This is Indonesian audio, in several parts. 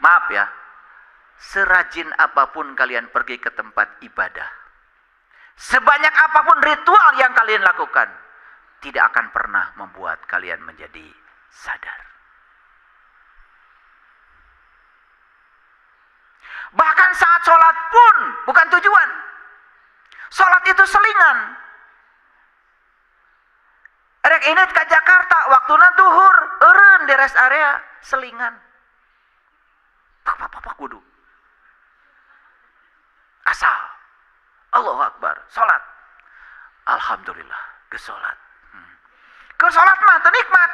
Maaf ya, serajin apapun kalian pergi ke tempat ibadah, sebanyak apapun ritual yang kalian lakukan, tidak akan pernah membuat kalian menjadi sadar. Bahkan saat sholat pun bukan tujuan. Sholat itu selingan. Rek ini ke Jakarta, waktuna duhur, eureun di rest area, selingan. Pak kudu. Asal. Allahu Akbar, sholat. Alhamdulillah, ke sholat. Ke sholat mah, itu nikmat.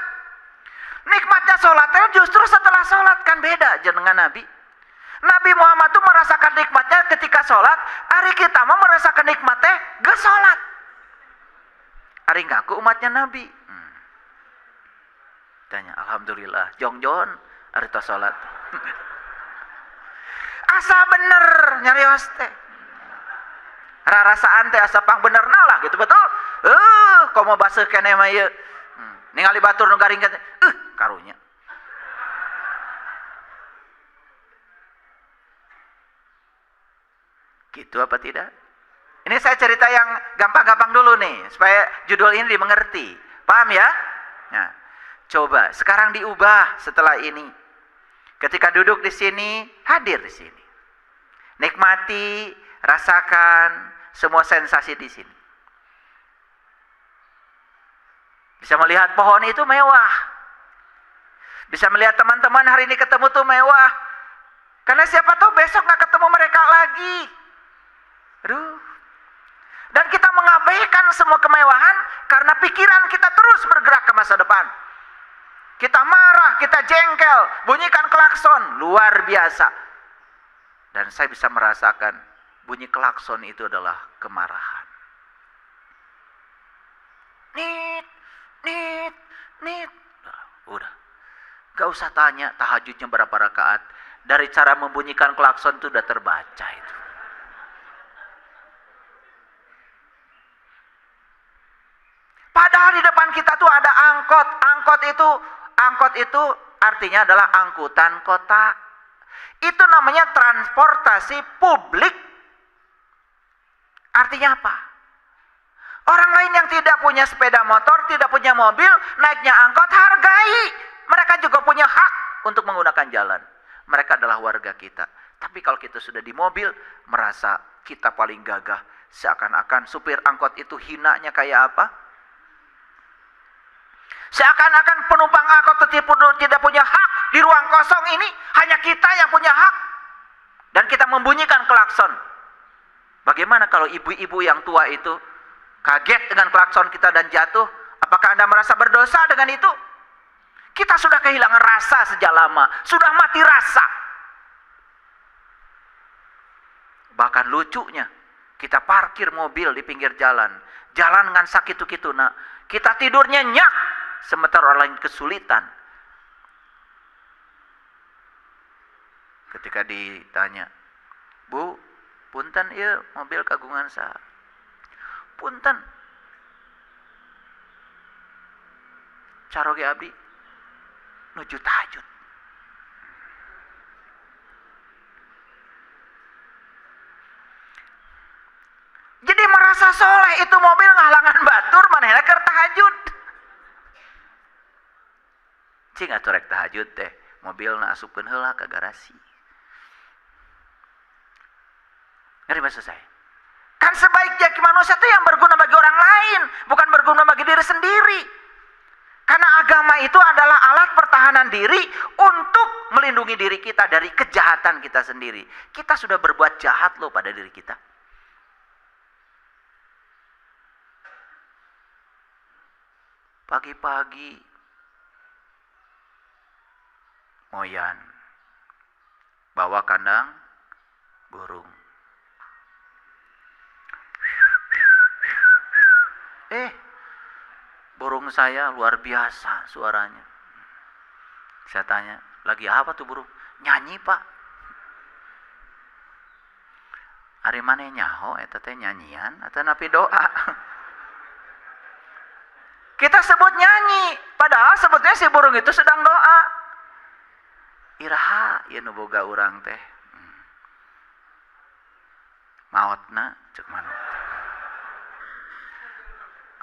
Nikmatnya sholat justru setelah sholat, kan beda dengan Nabi. Nabi Muhammad itu merasakan nikmatnya ketika sholat. Hari kita mau merasakan nikmatnya ke sholat. Hari ngaku umatnya Nabi. Tanya, Alhamdulillah, jongjon hari itu sholat. Asa bener nyarios teh. Rarasaan teh asa pang bener lah gitu, betul? Komo baseuh keneh mah ieu. Ningali batur nu garing teh, karunya. Gitu apa tidak? Ini saya cerita yang gampang-gampang dulu nih, supaya judul ini dimengerti. Paham ya? Nah, coba sekarang diubah setelah ini. Ketika duduk di sini, hadir di sini. Nikmati, rasakan semua sensasi di sini. Bisa melihat pohon itu mewah. Bisa melihat teman-teman hari ini ketemu tuh mewah. Karena siapa tahu besok gak ketemu mereka lagi. Aduh. Dan kita mengabaikan semua kemewahan karena pikiran kita terus bergerak ke masa depan. Kita marah, kita jengkel, bunyikan klakson, luar biasa. Dan saya bisa merasakan bunyi klakson itu adalah kemarahan. Nit. Udah. Gak usah tanya tahajudnya berapa rakaat. Dari cara membunyikan klakson itu udah terbaca itu. Padahal di depan kita tuh ada angkot. Angkot itu artinya adalah angkutan kota. Itu namanya transportasi publik. Artinya apa? Orang lain yang tidak punya sepeda motor, tidak punya mobil, naiknya angkot, hargai. Mereka juga punya hak untuk menggunakan jalan. Mereka adalah warga kita. Tapi kalau kita sudah di mobil, merasa kita paling gagah. Seakan-akan supir angkot itu hinanya kayak apa? Seakan-akan penumpang angkot tidak punya hak di ruang kosong ini. Hanya kita yang punya hak. Dan kita membunyikan klakson. Bagaimana kalau ibu-ibu yang tua itu kaget dengan klakson kita dan jatuh? Apakah Anda merasa berdosa dengan itu? Kita sudah kehilangan rasa sejak lama. Sudah mati rasa. Bahkan lucunya, kita parkir mobil di pinggir jalan. Jalan dengan sakit itu nak. Kita tidurnya nyak. Sementara orang lain kesulitan. Ketika ditanya, Bu, punten ieu mobil kagungan saha? Punten. Caroge abdi nuju tahajud. Jadi merasa soleh itu mobil ngahalangan batur manehna keur tahajud. Cing atuh rek tahajud teh, mobilna asupkeun heula ka garasi. Ngerti maksud saya? Kan sebaiknya manusia itu yang berguna bagi orang lain, bukan berguna bagi diri sendiri. Karena agama itu adalah alat pertahanan diri untuk melindungi diri kita dari kejahatan kita sendiri. Kita sudah berbuat jahat loh pada diri kita. Pagi-pagi moyan bawa kandang burung. Burung saya luar biasa suaranya. Saya tanya, lagi apa tuh burung? Nyanyi pak. Ari maneh nyaho eta teh nyanyian atau napi doa? Kita sebut nyanyi, padahal sebetulnya si burung itu sedang doa. iraha ieu nu boga urang teh. Maotna cek manuk.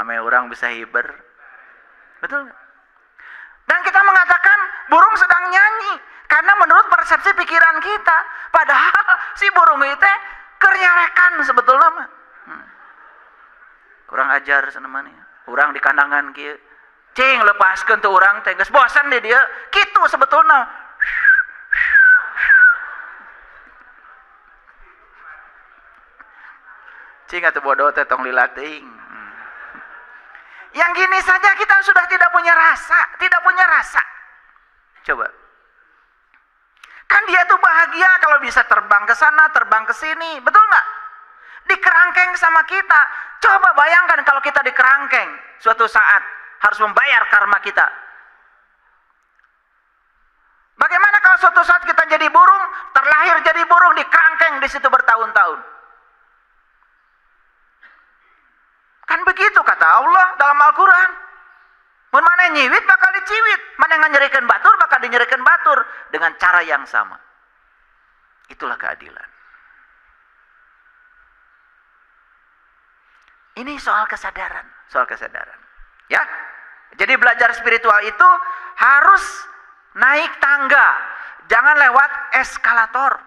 Ame urang bisa hiber. Betul nggak? Dan kita mengatakan burung sedang nyanyi karena menurut persepsi pikiran kita, padahal si burung itu kernyarekan sebetulnya mah. Kurang ajar senemanya. Urang di kandangan kieu. Cing lepaskeun tuh urang teh geus bosan di dieu. Kitu sebetulnya. Cing atuh bodoh teh tong lila teuing. Yang gini saja kita sudah tidak punya rasa, tidak punya rasa. Coba. Kan dia tuh bahagia kalau bisa terbang ke sana, terbang ke sini, betul nggak? Dikerangkeng sama kita. Coba bayangkan kalau kita dikerangkeng suatu saat harus membayar karma kita. Bagaimana kalau suatu saat kita jadi burung, terlahir jadi burung, dikerangkeng di situ bertahun-tahun? Kan begitu kata Allah dalam Al-Quran. Mun mana nyiwit bakal diciwit, mana nyerikeun batur bakal dinyerikeun batur dengan cara yang sama. Itulah keadilan. Ini soal kesadaran, soal kesadaran. Ya. Jadi belajar spiritual itu harus naik tangga, jangan lewat eskalator.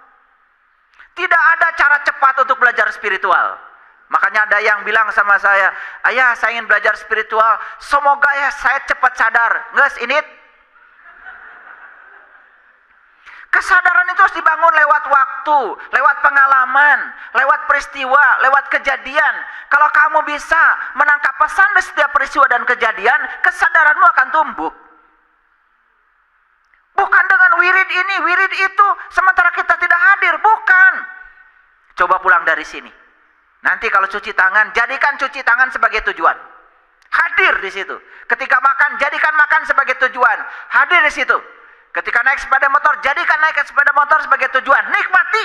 Tidak ada cara cepat untuk belajar spiritual. Makanya ada yang bilang sama saya, ayah saya ingin belajar spiritual, semoga ya saya cepat sadar. Nges ini. Kesadaran itu harus dibangun lewat waktu, lewat pengalaman, lewat peristiwa, lewat kejadian. Kalau kamu bisa menangkap pesan dari setiap peristiwa dan kejadian, kesadaranmu akan tumbuh. Bukan dengan wirid ini, wirid itu, sementara kita tidak hadir, bukan. Coba pulang dari sini. Nanti kalau cuci tangan, jadikan cuci tangan sebagai tujuan. Hadir di situ. Ketika makan, jadikan makan sebagai tujuan. Hadir di situ. Ketika naik sepeda motor, jadikan naik sepeda motor sebagai tujuan. Nikmati.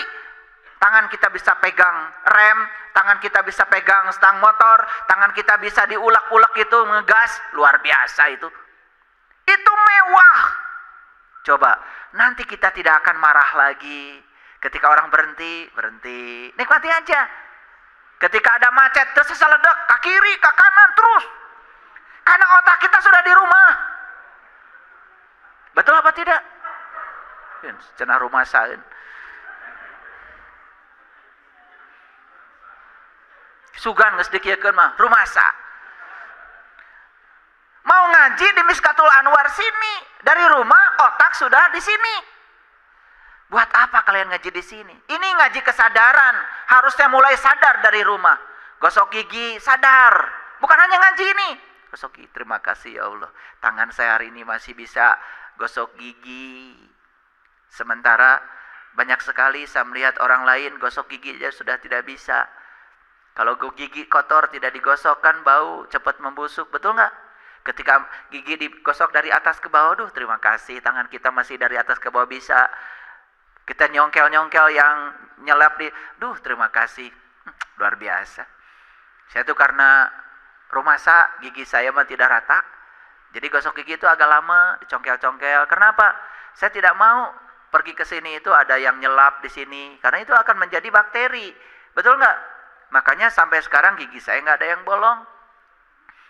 Tangan kita bisa pegang rem, tangan kita bisa pegang stang motor, tangan kita bisa diulak-ulak itu, ngegas. Luar biasa itu. Itu mewah. Coba, nanti kita tidak akan marah lagi. Ketika orang berhenti, berhenti. Nikmati aja. Ketika ada macet, terus seledak, ke kiri, ke kanan, terus. Karena otak kita sudah di rumah. Betul apa tidak? Cenah rumah saeun. Sugan geus dikieukeun mah, rumasa. Mau ngaji di Miskatul Anwar sini, dari rumah otak sudah di sini. Buat apa kalian ngaji di sini? Ini ngaji kesadaran. Harusnya mulai sadar dari rumah. Gosok gigi, sadar. Bukan hanya ngaji ini. Gosok gigi, terima kasih ya Allah. Tangan saya hari ini masih bisa gosok gigi. Sementara banyak sekali saya melihat orang lain gosok gigi aja sudah tidak bisa. Kalau gigi kotor tidak digosok kan bau, cepat membusuk. Betul nggak? Ketika gigi digosok dari atas ke bawah, terima kasih. Tangan kita masih dari atas ke bawah bisa. Kita nyongkel-nyongkel yang nyelap di, terima kasih. Luar biasa. Saya tuh karena rumasa gigi saya mah tidak rata. Jadi gosok gigi itu agak lama, dicongkel-congkel. Kenapa? Saya tidak mau pergi ke sini itu ada yang nyelap di sini. Karena itu akan menjadi bakteri. Betul nggak? Makanya sampai sekarang gigi saya nggak ada yang bolong.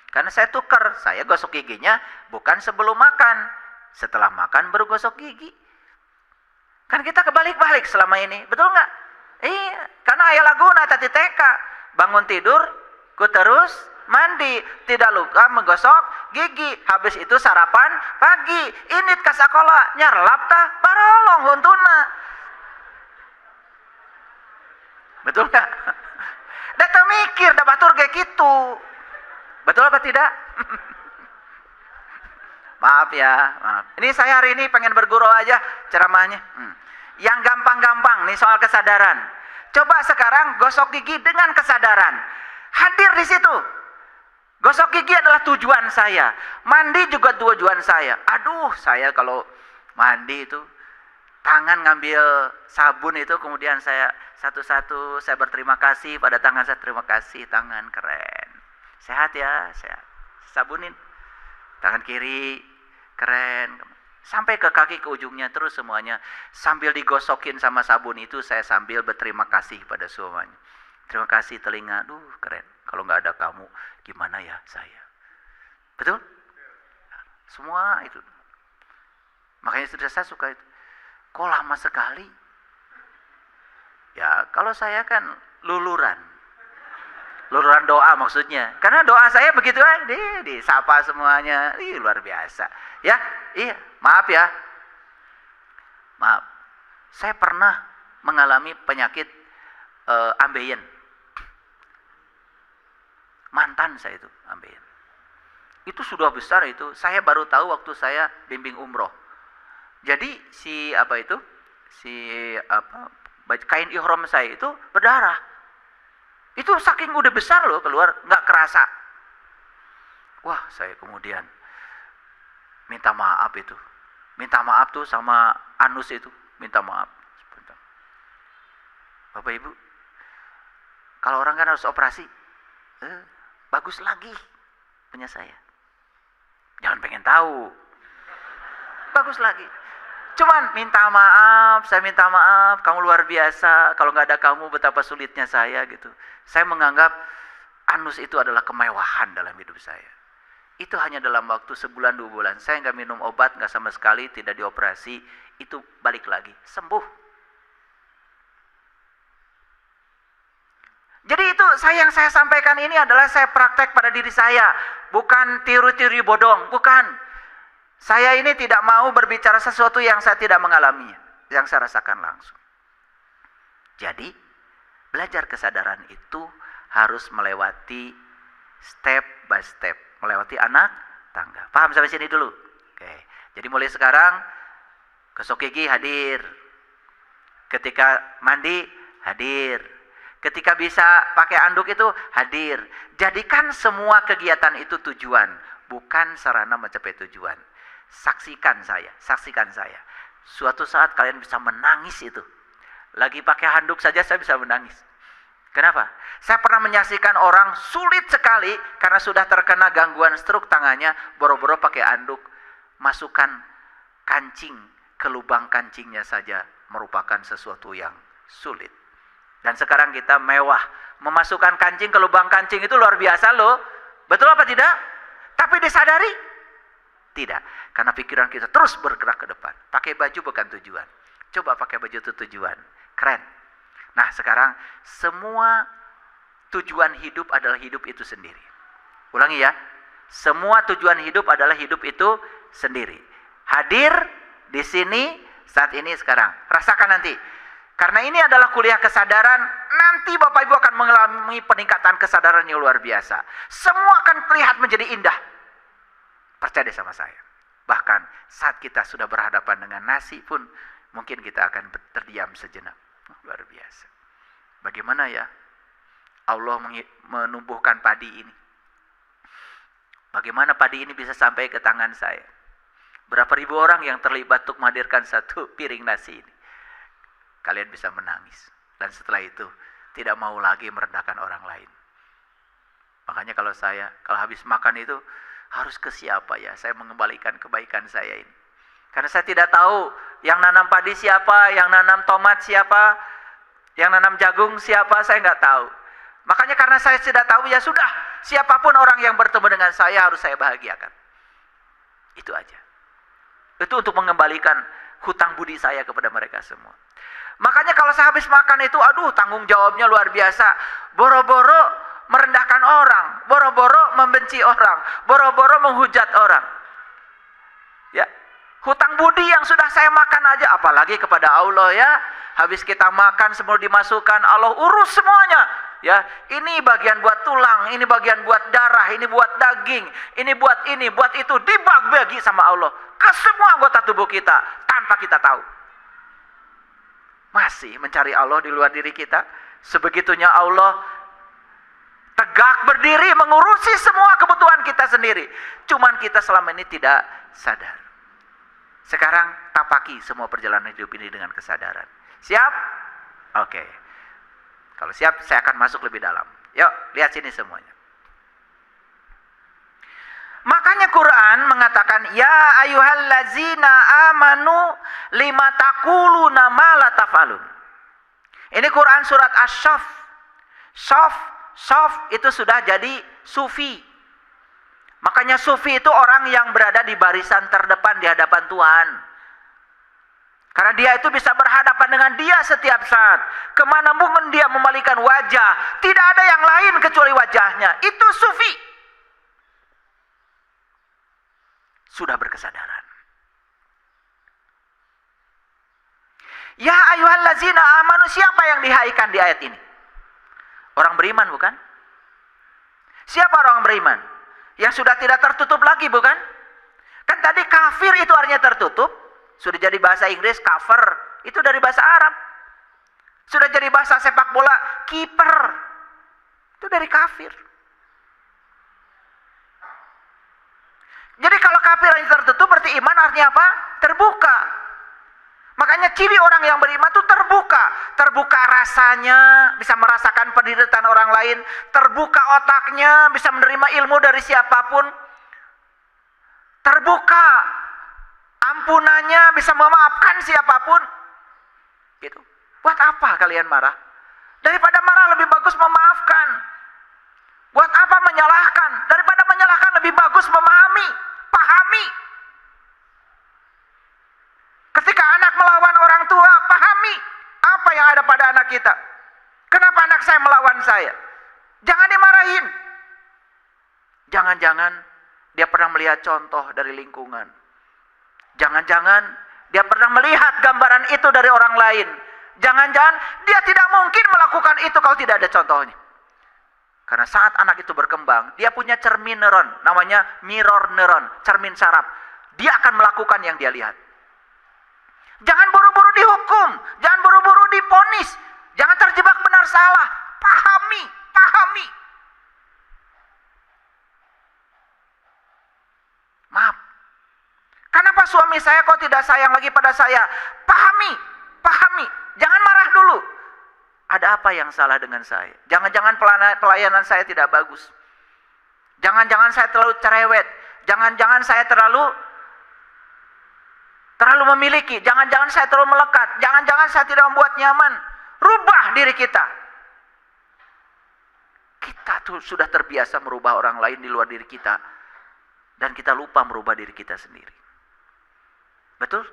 Karena saya tukar. Saya gosok giginya bukan sebelum makan. Setelah makan baru gosok gigi. Kan kita kebalik-balik selama ini, betul nggak? Iya, karena ayah laguna tadi TK, bangun tidur, ku terus mandi, tidak lupa menggosok gigi, habis itu sarapan pagi, init ka sakola, nyarlap tah barolong huntuna. Betul nggak? Da teu mikir, da batur ge kitu. Betul apa tidak? Maaf ya, maaf. Ini saya hari ini pengen bergurau aja ceramahnya. Yang gampang-gampang nih soal kesadaran. Coba sekarang gosok gigi dengan kesadaran. Hadir di situ. Gosok gigi adalah tujuan saya. Mandi juga tujuan saya. Aduh, saya kalau mandi itu tangan ngambil sabun itu kemudian saya satu-satu saya berterima kasih pada tangan saya. Terima kasih tangan, keren. Sehat ya, sehat. Sabunin. Tangan kiri, keren. Sampai ke kaki, ke ujungnya, terus semuanya. Sambil digosokin sama sabun itu, saya sambil berterima kasih pada semuanya. Terima kasih telinga, aduh keren. Kalau nggak ada kamu, gimana ya saya? Betul? Semua itu. Makanya sudah saya suka itu. Kok lama sekali? Ya, kalau saya kan luluran doa maksudnya. Karena doa saya begitu aja, disapa semuanya. Luar biasa. Ya, iya, maaf ya. Maaf. Saya pernah mengalami penyakit ambeien. Mantan saya itu ambeien. Itu sudah besar itu. Saya baru tahu waktu saya bimbing umroh. Jadi kain ihram saya itu berdarah. Itu saking udah besar loh keluar, nggak kerasa. Wah, saya kemudian minta maaf itu. Minta maaf tuh sama anus itu, minta maaf. Bapak Ibu, kalau orang kan harus operasi, bagus lagi punya saya. Jangan pengen tahu. Bagus lagi. Cuman minta maaf, saya minta maaf, kamu luar biasa. Kalau nggak ada kamu betapa sulitnya saya gitu. Saya menganggap anus itu adalah kemewahan dalam hidup saya. Itu hanya dalam waktu sebulan 2 bulan. Saya nggak minum obat, nggak sama sekali, tidak dioperasi. Itu balik lagi, sembuh. Jadi itu yang saya sampaikan ini adalah saya praktek pada diri saya. Bukan teori-teori bodong, bukan. Saya ini tidak mau berbicara sesuatu yang saya tidak mengalaminya, yang saya rasakan langsung. Jadi, belajar kesadaran itu harus melewati step by step, melewati anak tangga. Paham sampai sini dulu? Oke. Jadi mulai sekarang, gosok gigi hadir. Ketika mandi, hadir. Ketika bisa pakai anduk itu, hadir. Jadikan semua kegiatan itu tujuan, bukan sarana mencapai tujuan. Saksikan saya. Suatu saat kalian bisa menangis itu. Lagi pakai handuk saja saya bisa menangis. Kenapa? Saya pernah menyaksikan orang sulit sekali karena sudah terkena gangguan stroke tangannya, boro-boro pakai anduk. Masukkan kancing ke lubang kancingnya saja merupakan sesuatu yang sulit. Dan sekarang kita mewah. Memasukkan kancing ke lubang kancing itu luar biasa loh. Betul apa tidak? Tapi disadari? Tidak. Karena pikiran kita terus bergerak ke depan. Pakai baju bukan tujuan. Coba pakai baju itu tujuan. Keren. Nah sekarang semua tujuan hidup adalah hidup itu sendiri. Ulangi ya. Semua tujuan hidup adalah hidup itu sendiri. Hadir di sini saat ini sekarang. Rasakan nanti. Karena ini adalah kuliah kesadaran, nanti Bapak Ibu akan mengalami peningkatan kesadaran yang luar biasa. Semua akan terlihat menjadi indah. Percaya sama saya. Bahkan saat kita sudah berhadapan dengan nasi pun, mungkin kita akan terdiam sejenak. Luar biasa. Bagaimana ya Allah menumbuhkan padi ini? Bagaimana padi ini bisa sampai ke tangan saya? Berapa ribu orang yang terlibat untuk menghadirkan satu piring nasi ini? Kalian bisa menangis. Dan setelah itu tidak mau lagi merendahkan orang lain. Makanya kalau habis makan itu harus ke siapa ya? Saya mengembalikan kebaikan saya ini. Karena saya tidak tahu yang nanam padi siapa, yang nanam tomat siapa, yang nanam jagung siapa, saya nggak tahu. Makanya karena saya tidak tahu ya sudah, siapapun orang yang bertemu dengan saya harus saya bahagiakan. Itu aja. Itu untuk mengembalikan hutang budi saya kepada mereka semua. Makanya kalau saya habis makan itu, aduh tanggung jawabnya luar biasa. Boro-boro merendahkan orang, boro-boro membenci orang, boro-boro menghujat orang. Ya, hutang budi yang sudah saya makan aja, apalagi kepada Allah ya. Habis kita makan semua dimasukkan, Allah urus semuanya. Ya, ini bagian buat tulang, ini bagian buat darah, ini buat daging, ini, buat itu, dibagi sama Allah ke semua anggota tubuh kita tanpa kita tahu. Masih mencari Allah di luar diri kita. Sebegitunya Allah tegak berdiri mengurusi semua kebutuhan kita sendiri. Cuman kita selama ini tidak sadar. Sekarang tapaki semua perjalanan hidup ini dengan kesadaran. Siap? Oke. Kalau siap saya akan masuk lebih dalam. Yuk lihat sini semuanya. Makanya Quran mengatakan, ya ayyuhallazina amanu lima taquluna ma la taf'alun. Ini Quran surat Asy-Syaff. Syaf itu sudah jadi sufi. Makanya sufi itu orang yang berada di barisan terdepan di hadapan Tuhan. Karena dia itu bisa berhadapan dengan dia setiap saat. Kemana pun dia memalingkan wajah, tidak ada yang lain kecuali wajahnya. Itu sufi. Sudah berkesadaran. Ya ayyuhallazina amanu, siapa yang dihaikan di ayat ini? Orang beriman bukan? Siapa orang beriman? Yang sudah tidak tertutup lagi bukan? Kan tadi kafir itu artinya tertutup. Sudah jadi bahasa Inggris kafir, itu dari bahasa Arab. Sudah jadi bahasa sepak bola kiper, itu dari kafir. Jadi kalau kafir yang tertutup berarti iman artinya apa? Terbuka. Makanya ciri orang yang beriman itu terbuka. Terbuka rasanya, bisa merasakan penderitaan orang lain. Terbuka otaknya, bisa menerima ilmu dari siapapun. Terbuka ampunannya, bisa memaafkan siapapun. Gitu. Buat apa kalian marah? Daripada marah lebih bagus memaafkan. Buat apa menyalahkan? Daripada menyalahkan lebih bagus memahami, pahami. Ketika anak melawan orang tua, pahami apa yang ada pada anak kita. Kenapa anak saya melawan saya? Jangan dimarahin. Jangan-jangan dia pernah melihat contoh dari lingkungan. Jangan-jangan dia pernah melihat gambaran itu dari orang lain. Jangan-jangan dia tidak mungkin melakukan itu kalau tidak ada contohnya. Karena saat anak itu berkembang, dia punya cermin neuron, namanya mirror neuron, cermin saraf. Dia akan melakukan yang dia lihat. Jangan buru-buru dihukum, jangan buru-buru diponis, jangan terjebak benar salah. Pahami. Maaf. Kenapa suami saya kok tidak sayang lagi pada saya? Pahami. Jangan marah dulu. Ada apa yang salah dengan saya? Jangan-jangan pelayanan saya tidak bagus. Jangan-jangan saya terlalu cerewet. Jangan-jangan saya terlalu memiliki. Jangan-jangan saya terlalu melekat. Jangan-jangan saya tidak membuat nyaman. Rubah diri kita. Kita tuh sudah terbiasa merubah orang lain di luar diri kita. Dan kita lupa merubah diri kita sendiri. Betul?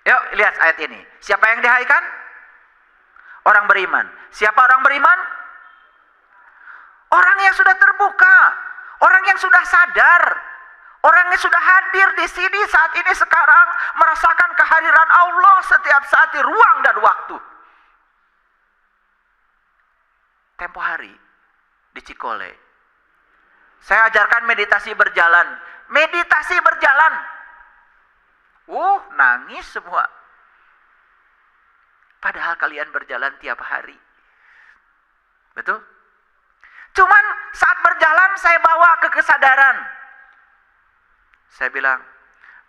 Yuk lihat ayat ini. Siapa yang dihaikan? Orang beriman. Siapa orang beriman? Orang yang sudah terbuka. Orang yang sudah sadar. Orang yang sudah hadir di sini saat ini sekarang. Merasakan kehadiran Allah setiap saat di ruang dan waktu. Tempo hari di Cikole, saya ajarkan meditasi berjalan. Meditasi berjalan. Nangis semua. Padahal kalian berjalan tiap hari. Betul? Cuman saat berjalan saya bawa ke kesadaran. Saya bilang,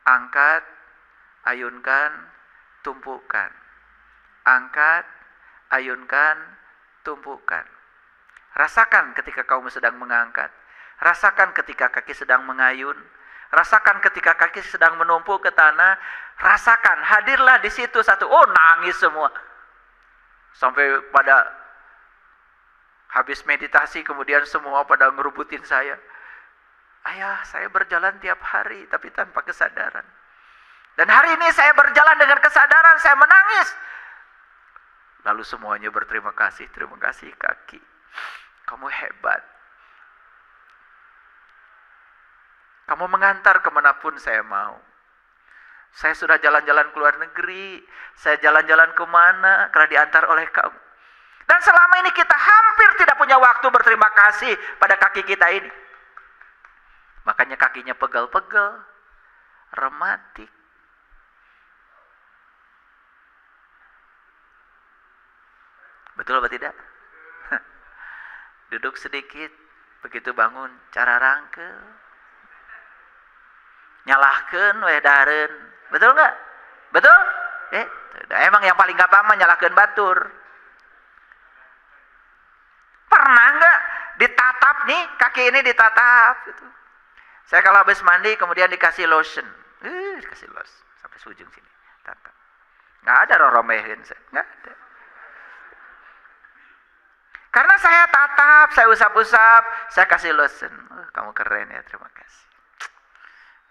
angkat, ayunkan, tumpukan. Angkat, ayunkan, tumpukan. Rasakan ketika kamu sedang mengangkat. Rasakan ketika kaki sedang mengayun. Rasakan ketika kaki sedang menumpuk ke tanah. Rasakan, hadirlah di situ satu. Nangis semua. Sampai pada habis meditasi kemudian semua pada ngerubutin saya. Ayah, saya berjalan tiap hari tapi tanpa kesadaran. Dan hari ini saya berjalan dengan kesadaran, saya menangis. Lalu semuanya berterima kasih. Terima kasih kaki. Kamu hebat. Kamu mengantar kemanapun saya mau. Saya sudah jalan-jalan ke luar negeri. Saya jalan-jalan kemana karena diantar oleh kamu. Dan selama ini kita hampir tidak punya waktu berterima kasih pada kaki kita ini. Makanya kakinya pegal-pegal, rematik. Betul atau tidak? Duduk sedikit, begitu bangun cara rangkel. Nyalahkeun we dareun. Betul enggak? Betul? Emang yang paling gampang mah nyalahkeun batur. Pernah enggak ditata ditatap nih, kaki ini ditatap gitu. Saya kalau habis mandi kemudian dikasih lotion. Dikasih lotion sampai ujung sini. Tatap. Nggak ada roromehin saya. Nggak ada. Karena saya tatap, saya usap-usap, saya kasih lotion. Kamu keren ya, terima kasih.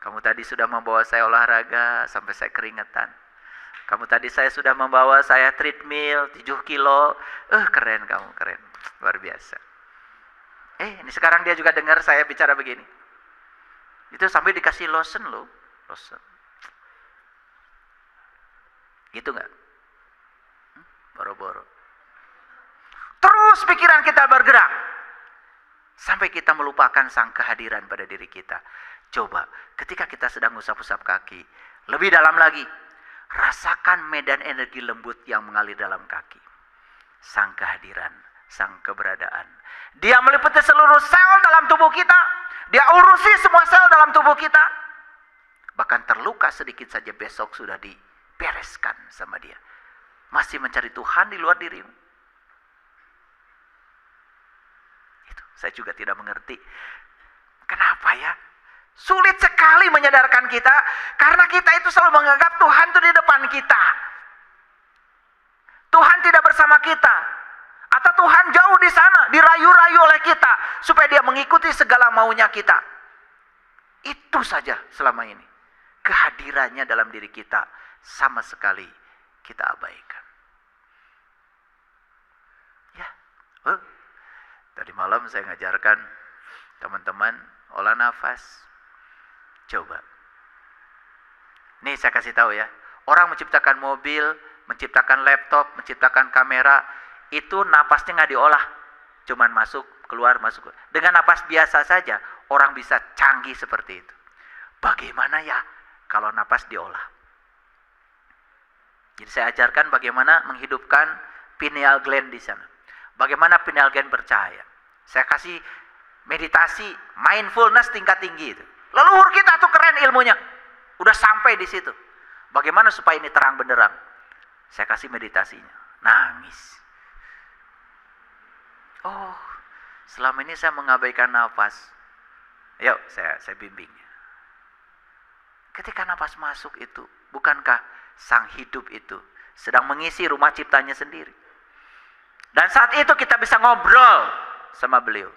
Kamu tadi sudah membawa saya olahraga sampai saya keringetan. Kamu tadi sudah membawa saya treadmill 7 kilo. Keren kamu, keren. Luar biasa. Ini sekarang dia juga dengar saya bicara begini. Itu sampai dikasih lotion loh. Lotion. Gitu nggak? Boro-boro. Terus pikiran kita bergerak. Sampai kita melupakan sang kehadiran pada diri kita. Coba, ketika kita sedang usap-usap kaki. Lebih dalam lagi. Rasakan medan energi lembut yang mengalir dalam kaki. Sang kehadiran, sang keberadaan. Dia meliputi seluruh sel dalam tubuh kita. Dia urusi semua sel dalam tubuh kita. Bahkan terluka sedikit saja besok sudah dibereskan sama dia. Masih mencari Tuhan di luar dirimu. Itu saya juga tidak mengerti. Kenapa ya? Sulit sekali menyadarkan kita, karena kita itu selalu menganggap Tuhan itu di depan kita. Tuhan tidak bersama kita. Atau Tuhan jauh di sana, dirayu-rayu oleh kita, supaya dia mengikuti segala maunya kita. Itu saja selama ini. Kehadirannya dalam diri kita, sama sekali kita abaikan. Ya, tadi malam saya ngajarkan teman-teman olah nafas. Coba. Nih saya kasih tahu ya. Orang menciptakan mobil, menciptakan laptop, menciptakan kamera, itu napasnya nggak diolah. Cuman masuk, keluar, masuk. Dengan napas biasa saja, orang bisa canggih seperti itu. Bagaimana ya kalau napas diolah? Jadi saya ajarkan bagaimana menghidupkan pineal gland di sana. Bagaimana pineal gland bercahaya. Saya kasih meditasi, mindfulness tingkat tinggi itu. Leluhur kita tuh keren ilmunya. Udah sampai di situ. Bagaimana supaya ini terang benderang? Saya kasih meditasinya. Nangis. Oh, selama ini saya mengabaikan nafas. Yuk, saya bimbing. Ketika nafas masuk itu, bukankah sang hidup itu sedang mengisi rumah ciptanya sendiri? Dan saat itu kita bisa ngobrol sama beliau.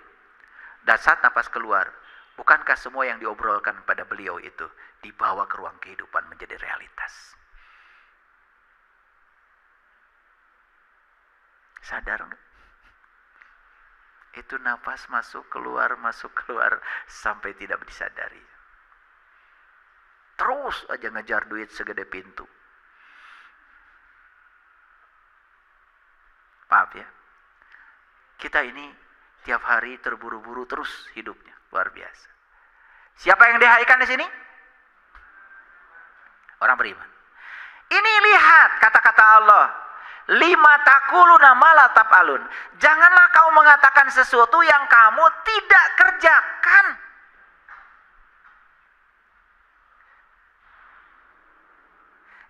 Dan saat nafas keluar, bukankah semua yang diobrolkan pada beliau itu dibawa ke ruang kehidupan menjadi realitas? Sadar nggak? Itu nafas masuk keluar sampai tidak disadari. Terus aja ngejar duit segede pintu. Maaf ya. Kita ini tiap hari terburu-buru terus hidupnya. Luar biasa. Siapa yang dihaikan di sini? Orang beriman. Ini lihat kata-kata Allah. Lima takuluna mala taf'alun. Janganlah kau mengatakan sesuatu yang kamu tidak kerjakan.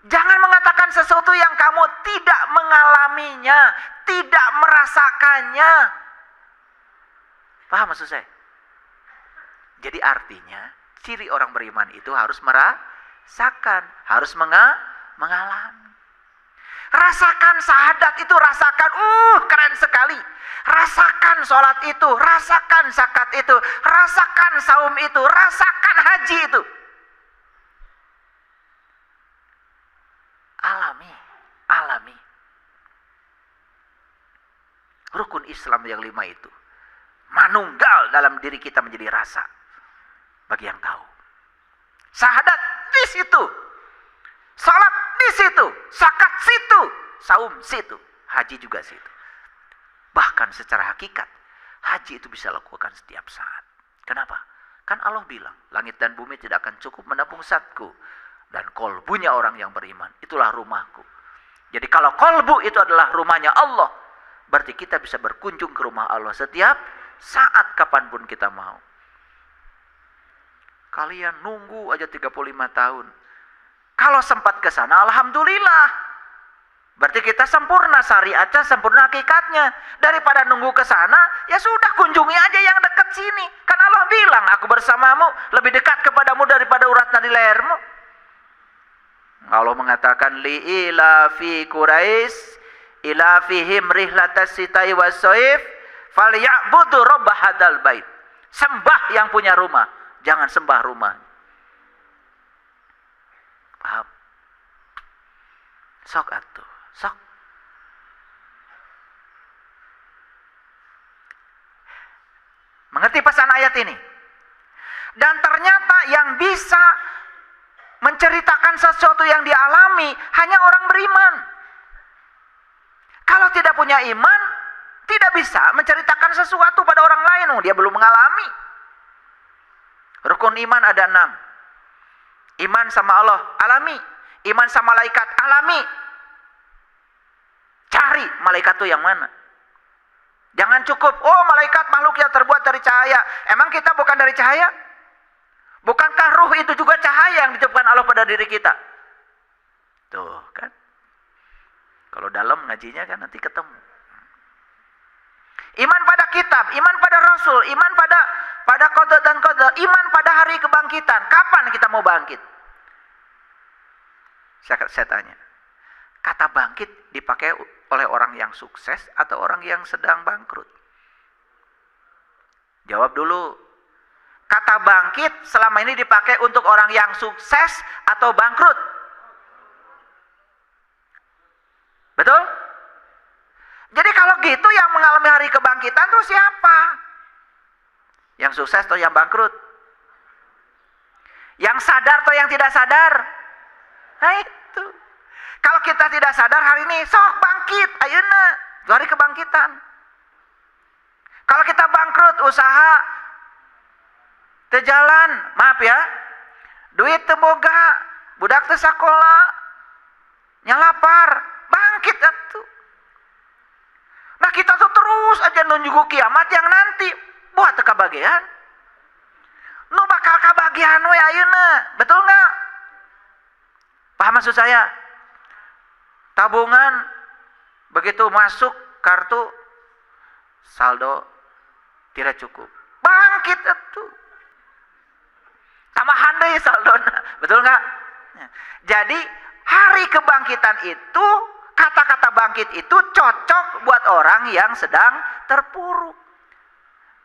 Jangan mengatakan sesuatu yang kamu tidak mengalaminya, tidak merasakannya. Paham maksud saya? Jadi artinya ciri orang beriman itu harus merasakan, harus mengalami. Rasakan syahadat itu, rasakan, keren sekali. Rasakan sholat itu, rasakan zakat itu, rasakan saum itu, rasakan haji itu. Alami. Rukun Islam yang 5 itu manunggal dalam diri kita menjadi rasa. Bagi yang tahu. Syahadat di situ. Salat di situ. Zakat situ. Saum situ. Haji juga situ. Bahkan secara hakikat, haji itu bisa lakukan setiap saat. Kenapa? Kan Allah bilang, langit dan bumi tidak akan cukup menampung zatku. Dan kolbunya orang yang beriman, itulah rumahku. Jadi kalau kolbu itu adalah rumahnya Allah, berarti kita bisa berkunjung ke rumah Allah setiap saat kapanpun kita mau. Kalian nunggu aja 35 tahun. Kalau sempat ke sana, alhamdulillah. Berarti kita sempurna syariatnya, sempurna hakikatnya. Daripada nunggu ke sana, ya sudah kunjungi aja yang dekat sini. Kan Allah bilang, aku bersamamu, lebih dekat kepadamu daripada urat nadi lehermu. Allah mengatakan, li'ila fi Quraisy, ila fihim rihlatas sitai wassoif, falya'budu rabb hadzal bait. Sembah yang punya rumah, jangan sembah rumah. Paham? Sok atuh. Sok. Mengerti pesan ayat ini? Dan ternyata yang bisa menceritakan sesuatu yang dialami hanya orang beriman. Kalau tidak punya iman, tidak bisa menceritakan sesuatu pada orang lain. Dia belum mengalami. Rukun iman ada 6. Iman sama Allah, alami. Iman sama malaikat, alami. Cari malaikat itu yang mana. Jangan cukup, oh malaikat makhluk yang terbuat dari cahaya. Emang kita bukan dari cahaya? Bukankah ruh itu juga cahaya yang ditiupkan Allah pada diri kita? Tuh kan. Kalau dalam ngajinya kan nanti ketemu. Iman pada kitab, iman pada rasul, iman pada qada dan qadar, iman pada hari kebangkitan. Kapan kita mau bangkit? Saya tanya. Kata bangkit dipakai oleh orang yang sukses atau orang yang sedang bangkrut? Jawab dulu. Kata bangkit selama ini dipakai untuk orang yang sukses atau bangkrut? Betul? Jadi kalau gitu yang mengalami hari kebangkitan itu siapa? Yang sukses atau yang bangkrut? Yang sadar atau yang tidak sadar? Nah itu. Kalau kita tidak sadar hari ini, sok bangkit, ayeuna, hari kebangkitan. Kalau kita bangkrut, usaha teu jalan, maaf ya. Duit teu boga, budak teu sakola, nyalapar, bangkit atuh. Nah kita tuh terus aja nunjuk kiamat yang nanti buat teu kabagian. Nu bakal kabagian we ayeuna, betul enggak? Paham maksud saya? Tabungan begitu masuk kartu saldo tidak cukup. Bangkit atuh. Tambahan deui saldona. Betul enggak? Jadi hari kebangkitan itu, kata-kata bangkit itu cocok buat orang yang sedang terpuruk.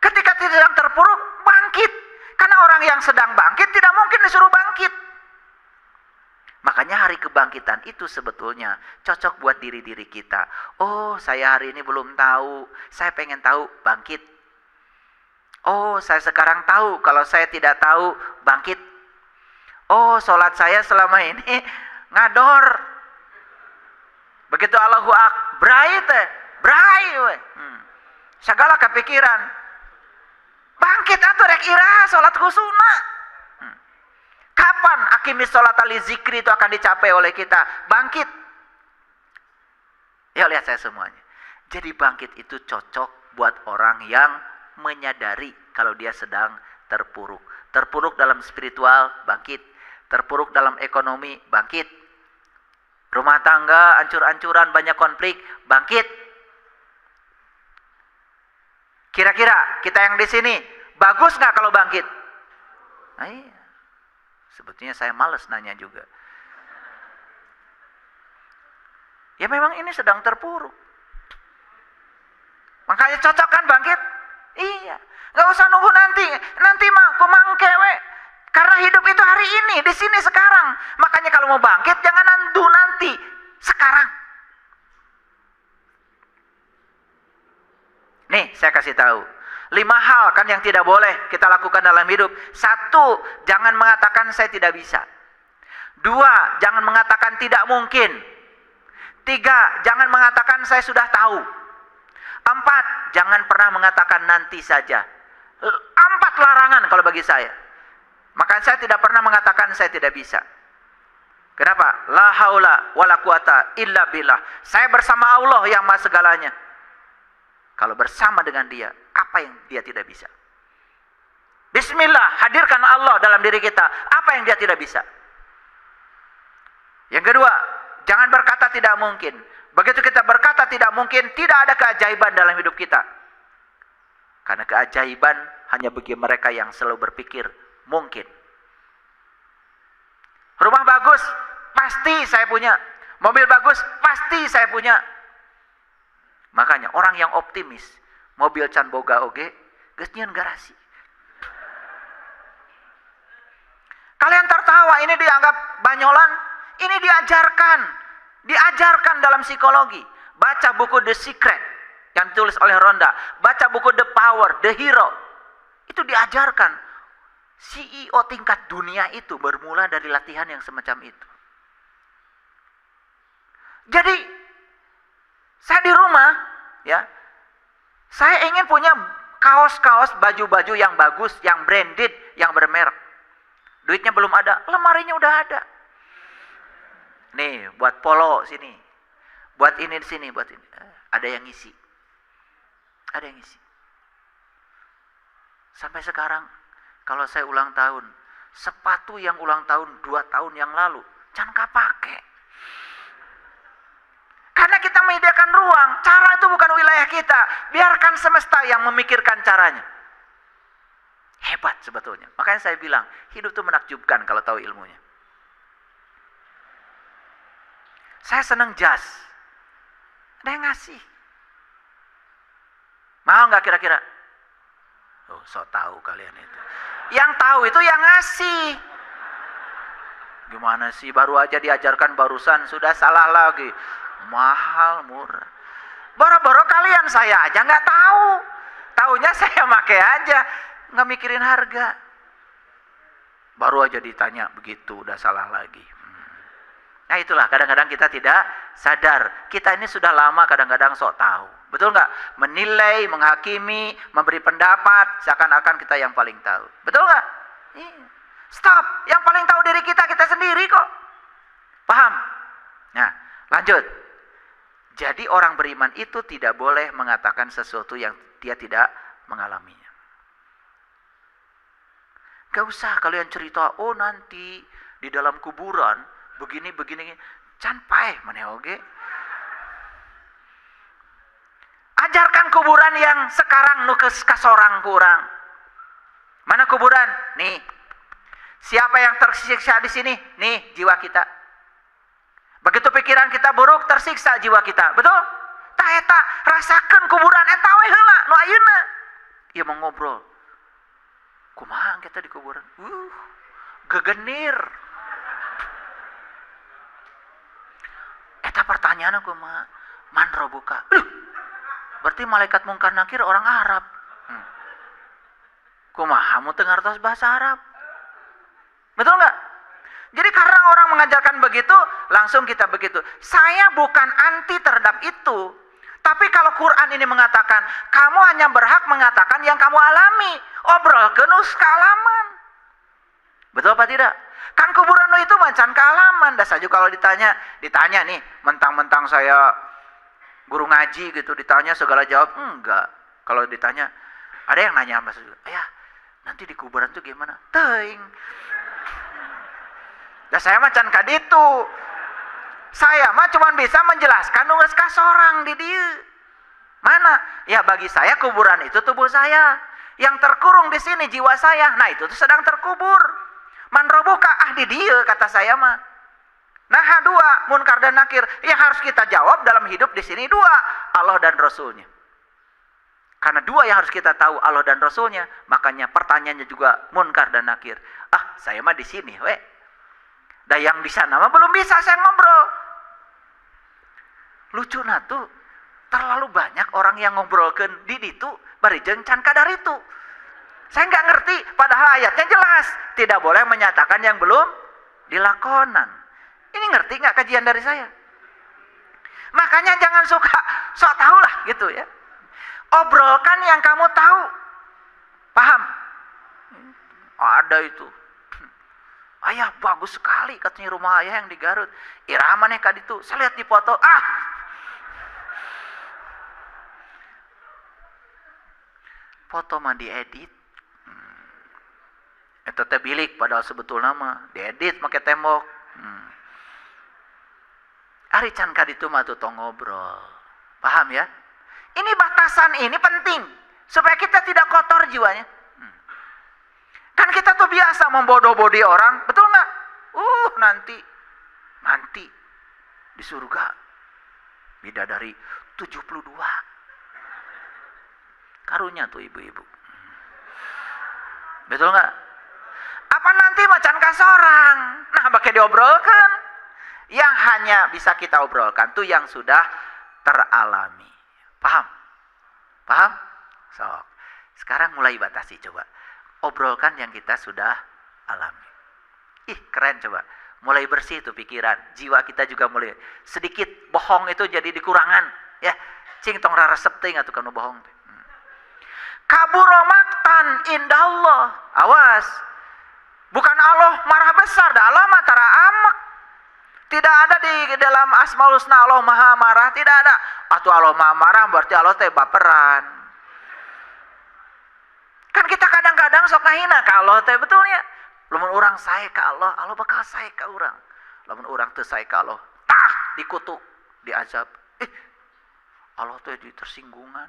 Ketika sedang terpuruk, bangkit. Karena orang yang sedang bangkit tidak mungkin disuruh bangkit. Makanya hari kebangkitan itu sebetulnya cocok buat diri-diri kita. Oh, saya hari ini belum tahu. Saya pengen tahu, bangkit. Oh, saya sekarang tahu. Kalau saya tidak tahu, bangkit. Oh, sholat saya selama ini ngador. Begitu Allahu Akbar, brai we. Segala kepikiran. Bangkit atuh rek ira sholat khusuna. Kapan akimis sholat ali zikri itu akan dicapai oleh kita? Bangkit. Ya lihat saya semuanya. Jadi bangkit itu cocok buat orang yang menyadari kalau dia sedang terpuruk. Terpuruk dalam spiritual, bangkit. Terpuruk dalam ekonomi, bangkit. Rumah tangga ancur-ancuran, banyak konflik, bangkit. Kira-kira kita yang di sini bagus nggak kalau bangkit? Nah, iya. Sebetulnya saya malas nanya juga. Ya memang ini sedang terpuruk. Makanya cocok kan bangkit? Iya. Gak usah nunggu nanti. Nanti mah kumangke we. Karena hidup itu hari ini, di sini sekarang. Makanya kalau mau bangkit jangan nunggu nanti, sekarang. Nih saya kasih tahu. 5 hal kan yang tidak boleh kita lakukan dalam hidup. 1, jangan mengatakan saya tidak bisa. 2, jangan mengatakan tidak mungkin. 3, jangan mengatakan saya sudah tahu. 4, jangan pernah mengatakan nanti saja. 4 larangan kalau bagi saya. Maka saya tidak pernah mengatakan saya tidak bisa. Kenapa? La haula wala quwata illa billah. Saya bersama Allah yang maha segalanya. Kalau bersama dengan dia, apa yang dia tidak bisa? Bismillah, hadirkan Allah dalam diri kita. Apa yang dia tidak bisa? Yang kedua, jangan berkata tidak mungkin. Begitu kita berkata tidak mungkin, tidak ada keajaiban dalam hidup kita. Karena keajaiban hanya bagi mereka yang selalu berpikir mungkin. Rumah bagus, pasti saya punya. Mobil bagus, pasti saya punya. Makanya orang yang optimis, mobil can boga oge, geus nyieun garasi. Kalian tertawa, ini dianggap banyolan, ini diajarkan dalam psikologi. Baca buku The Secret yang ditulis oleh Rhonda, baca buku The Power, The Hero. Itu diajarkan. CEO tingkat dunia itu bermula dari latihan yang semacam itu. Jadi saya di rumah, ya, saya ingin punya kaos-kaos, baju-baju yang bagus, yang branded, yang bermerek. Duitnya belum ada, lemarinya udah ada. Nih, buat polo sini, buat ini di sini, buat ini. Ada yang ngisi, ada yang ngisi. Sampai sekarang, kalau saya ulang tahun, sepatu yang ulang tahun 2 tahun yang lalu, jangan pakai. Karena kita menyediakan ruang, cara itu bukan wilayah kita. Biarkan semesta yang memikirkan caranya. Hebat sebetulnya. Makanya saya bilang, hidup itu menakjubkan kalau tahu ilmunya. Saya senang jazz. Ada yang ngasih. Mau nggak kira-kira? Oh, so tahu kalian itu. Yang tahu itu yang ngasih. Gimana sih, baru aja diajarkan barusan sudah salah lagi. Mahal, murah. Boro-boro kalian, saya aja nggak tahu. Taunya saya pakai aja, nggak mikirin harga. Baru aja ditanya begitu, udah salah lagi. Nah itulah, kadang-kadang kita tidak sadar. Kita ini sudah lama kadang-kadang sok tahu. Betul nggak? Menilai, menghakimi, memberi pendapat, seakan-akan kita yang paling tahu. Betul nggak? Iya. Stop. Yang paling tahu diri kita sendiri kok. Paham? Nah, lanjut. Jadi orang beriman itu tidak boleh mengatakan sesuatu yang dia tidak mengalaminya. Gak usah kalian cerita, oh nanti di dalam kuburan begini. Can paeh maneh oge. Ajarkan kuburan yang sekarang nu kasorang kurang. Mana kuburan? Nih. Siapa yang tersiksa di sini? Nih, jiwa kita. Begitu pikiran kita buruk, tersiksa jiwa kita. Betul? Tah eta rasakeun kuburan eta we heula nu ayeuna. Ieu mau ngobrol. Kumaha kita di kuburan? Gegenir. Eta pertanyaan kumaha? Man robuka. Berarti malaikat mungkar nakir orang Arab. Kumaha mu teu ngartos bahasa Arab? Betul enggak? Jadi karena orang mengajarkan begitu, langsung kita begitu. Saya bukan anti terhadap itu. Tapi kalau Quran ini mengatakan, kamu hanya berhak mengatakan yang kamu alami. Obrolkeun kealaman. Betul apa tidak? Kan kuburan itu macan kealaman. Das aja kalau ditanya nih, mentang-mentang saya guru ngaji gitu, ditanya segala jawab, enggak. Kalau ditanya, ada yang nanya sama saya, ayah, nanti di kuburan tuh gimana? Teuing. Dan saya macan kaditu. Saya mah cuma bisa menjelaskan nu geus kasorang di dieu. Mana? Ya bagi saya kuburan itu tubuh saya. Yang terkurung di sini jiwa saya. Nah itu tuh sedang terkubur. Man robuka di dieu kata saya mah. Nah dua, munkar dan nakir. Yang harus kita jawab dalam hidup di sini dua. Allah dan Rasulnya. Karena dua yang harus kita tahu, Allah dan Rasulnya. Makanya pertanyaannya juga munkar dan nakir. Saya mah di sini we. Dan yang di sana mah belum bisa saya ngobrol. Lucu tuh terlalu banyak orang yang ngobrolkeun di ditu bari jeung can kadar itu. Saya nggak ngerti, padahal ayatnya jelas tidak boleh menyatakan yang belum dilakonan. Ini ngerti nggak kajian dari saya? Makanya jangan suka sok tahu lah gitu ya. Obrolkan yang kamu tahu. Paham? Ada itu. Ayah bagus sekali katanya rumah ayah yang di Garut. Irama nih kadi itu. Saya lihat di foto. Foto mah diedit. Eta teh bilik padahal sebetulnya mah diedit make tembok. Ari can kaditu mah tong ngobrol. Paham ya? Ini batasan ini penting supaya kita tidak kotor jiwanya. Kan kita tuh biasa membodoh-bodi orang, betul nggak? Nanti di surga bidadari 72. Karunya tuh ibu-ibu. Betul nggak? Apa nanti macan kasorang? Nah, pakai diobrolkan. Yang hanya bisa kita obrolkan tuh yang sudah teralami. Paham? Paham? So, sekarang mulai batasi coba. Obrolkan yang kita sudah alami. Ih, keren coba. Mulai bersih tuh pikiran. Jiwa kita juga mulai sedikit bohong itu jadi dikurangan. Ya, cing tong raresep teh atuh kanu bohong teh. Kaburo maktan indallah. Awas. Bukan Allah marah besar, dah Allah mah tara amek. Tidak ada di dalam Asmaul Husna Allah Maha marah, tidak ada. Atau Allah Maha marah berarti Allah teh baperan. Kan kita kadang-kadang sok ngahina ka Allah teh betulnya. Lamun urang sae ka Allah, Allah bakal sae ka urang. Lamun urang teu sae ka Allah, tah dikutuk, diazab. Allah teh tersinggungan.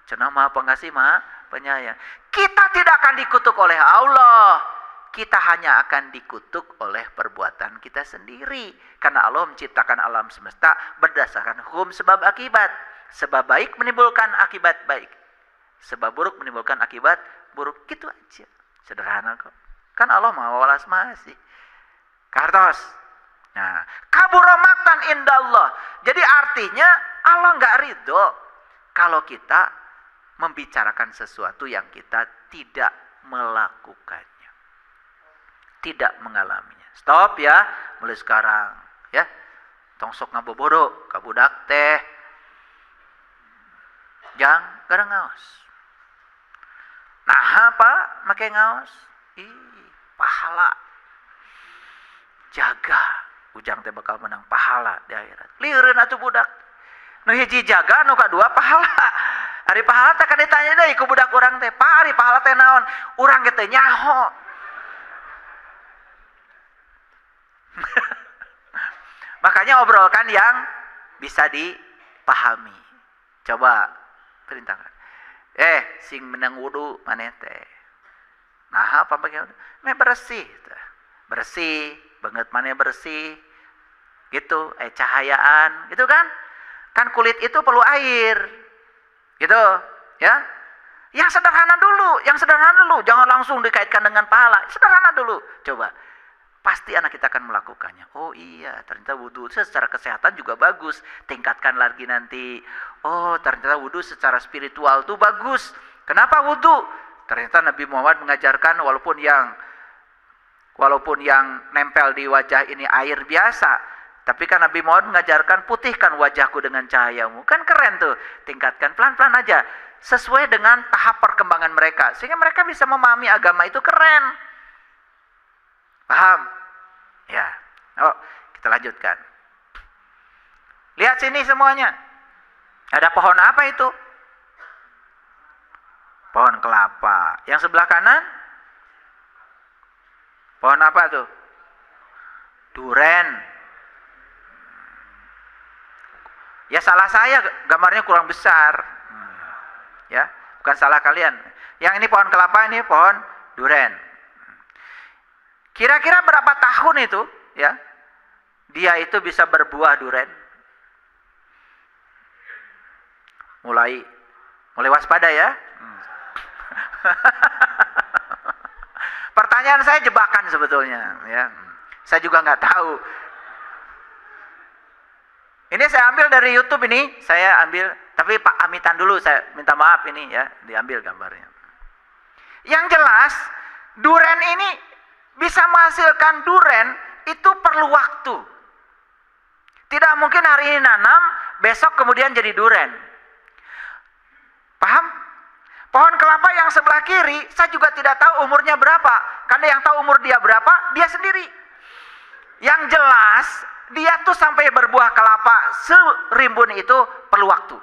Cenah Maha Pengasih, Maha Penyayang. Kita tidak akan dikutuk oleh Allah. Kita hanya akan dikutuk oleh perbuatan kita sendiri. Karena Allah menciptakan alam semesta berdasarkan hukum sebab akibat. Sebab baik menimbulkan akibat baik. Sebab buruk menimbulkan akibat buruk. Gitu aja. Sederhana kok. Kan Allah Maha Welas Masih. Kartos. Nah, kabura maktan indallah. Jadi artinya Allah nggak ridho kalau kita membicarakan sesuatu yang kita tidak melakukannya. Tidak mengalaminya. Stop ya, mulai sekarang ya. Tong sok ngabobodo ka budak teh. Jang gara ngaos. Nah, apa make ngaos? Pahala. Jaga, ujang teh bakal menang pahala di akhirat. Lieureun atuh budak. Nu hiji jaga, nu kadua pahala. Ari pahala teh kan ditanya deui ku budak urang teh, "Pak, ari pahala teh naon?" Urang ge teh nyaho. Makanya obrolkan yang bisa dipahami. Coba perintahkan. Sing menang wudu maneh teh. Nah, apa bagian? Bersih. Bersih, banget maneh bersih. Gitu, cahayaan, gitu kan? Kan kulit itu perlu air. Gitu, ya. Yang sederhana dulu, jangan langsung dikaitkan dengan pahala. Sederhana dulu. Coba. Pasti anak kita akan melakukannya. Oh iya, ternyata wudhu secara kesehatan juga bagus. Tingkatkan lagi nanti. Oh, ternyata wudhu secara spiritual tuh bagus. Kenapa wudhu? Ternyata Nabi Muhammad mengajarkan walaupun yang nempel di wajah ini air biasa. Tapi kan Nabi Muhammad mengajarkan putihkan wajahku dengan cahayamu. Kan keren tuh. Tingkatkan pelan-pelan aja. Sesuai dengan tahap perkembangan mereka. Sehingga mereka bisa memahami agama itu keren. Paham? Ya. Oh, kita lanjutkan. Lihat sini semuanya. Ada pohon apa itu? Pohon kelapa. Yang sebelah kanan? Pohon apa tuh? Duren. Ya salah saya, gambarnya kurang besar. Ya, bukan salah kalian. Yang ini pohon kelapa, ini pohon duren. Kira-kira berapa tahun itu, ya? Dia itu bisa berbuah duren. Mulai waspada ya. Pertanyaan saya jebakan sebetulnya, ya. Saya juga nggak tahu. Ini saya ambil dari YouTube ini, tapi Pak Amitan dulu, saya minta maaf ini ya, diambil gambarnya. Yang jelas, duren ini bisa menghasilkan duren itu perlu waktu. Tidak mungkin hari ini nanam, besok kemudian jadi duren. Paham? Pohon kelapa yang sebelah kiri, saya juga tidak tahu umurnya berapa. Karena yang tahu umur dia berapa, dia sendiri. Yang jelas, dia tuh sampai berbuah kelapa serimbun itu perlu waktu.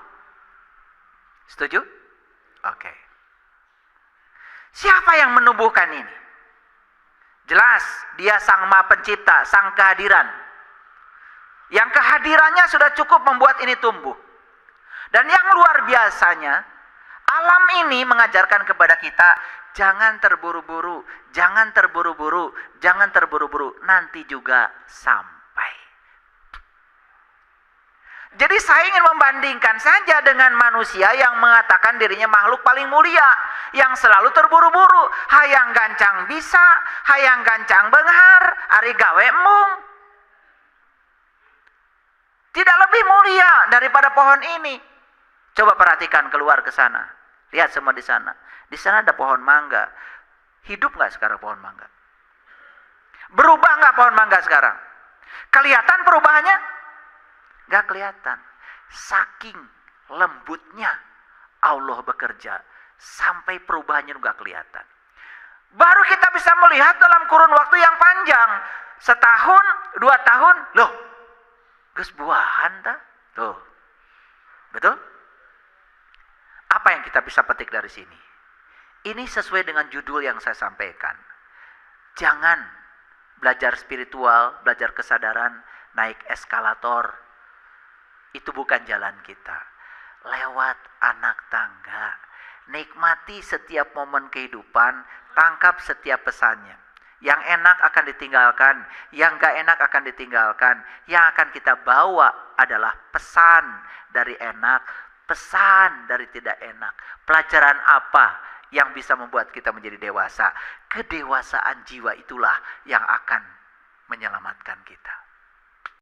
Setuju? Oke. Siapa yang menumbuhkan ini? Jelas, dia sang Maha Pencipta, sang kehadiran. yang kehadirannya sudah cukup membuat ini tumbuh. Dan yang luar biasanya, alam ini mengajarkan kepada kita, jangan terburu-buru, jangan terburu-buru, jangan terburu-buru, nanti juga sampai. Jadi saya ingin membandingkan saja dengan manusia yang mengatakan dirinya makhluk paling mulia, yang selalu terburu-buru, hayang gancang bisa, hayang gancang benghar, ari gawe mung. Tidak lebih mulia daripada pohon ini. Coba perhatikan keluar ke sana. Lihat semua di sana. Di sana ada pohon mangga. Hidup nggak sekarang pohon mangga? Berubah nggak pohon mangga sekarang? Kelihatan perubahannya? Nggak kelihatan. Saking lembutnya Allah bekerja sampai perubahannya nggak kelihatan. Baru kita bisa melihat dalam kurun waktu yang panjang. Setahun, 2 tahun, loh, geus buahan dah. Tuh. Betul? Apa yang kita bisa petik dari sini? Ini sesuai dengan judul yang saya sampaikan. Jangan belajar spiritual, belajar kesadaran, naik eskalator. Itu bukan jalan kita. Lewat anak tangga. Nikmati setiap momen kehidupan, tangkap setiap pesannya. Yang enak akan ditinggalkan, yang gak enak akan ditinggalkan. Yang akan kita bawa adalah pesan dari enak, pesan dari tidak enak. Pelajaran apa yang bisa membuat kita menjadi dewasa? Kedewasaan jiwa itulah yang akan menyelamatkan kita.